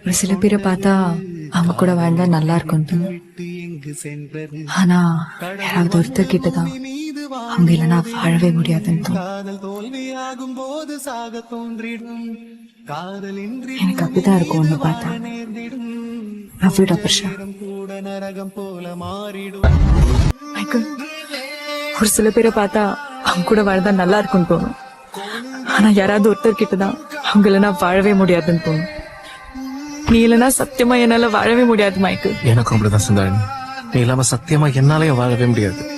ஒரு சில பேரை பார்த்தா அவங்க கூட வாழ்ந்தா நல்லா இருக்கும் தோணும். ஆனா யாராவது ஒருத்தர் கிட்டதான் அவங்க இல்லைன்னா வாழவே முடியாதுன்னு தோணும். எனக்கு அப்படிதான் இருக்கும் ஒண்ணு பார்த்தா. அவ்வளோ பிரஷா மைக்கேல், ஒரு சில பேரை பார்த்தா அவங்க கூட வாழ்ந்தா நல்லா இருக்கும்னு தோணும். ஆனா யாராவது ஒருத்தர் கிட்டதான் அவங்க இல்லைன்னா வாழவே முடியாதுன்னு தோணும். நீ இல்லைன்னா சத்தியமா என்னால வாழவே முடியாது மைக்கேல். எனக்கும் அப்படிதான் சிந்தாரணி. நீ இல்லாம சத்தியமா என்னாலயும் வாழவே முடியாது.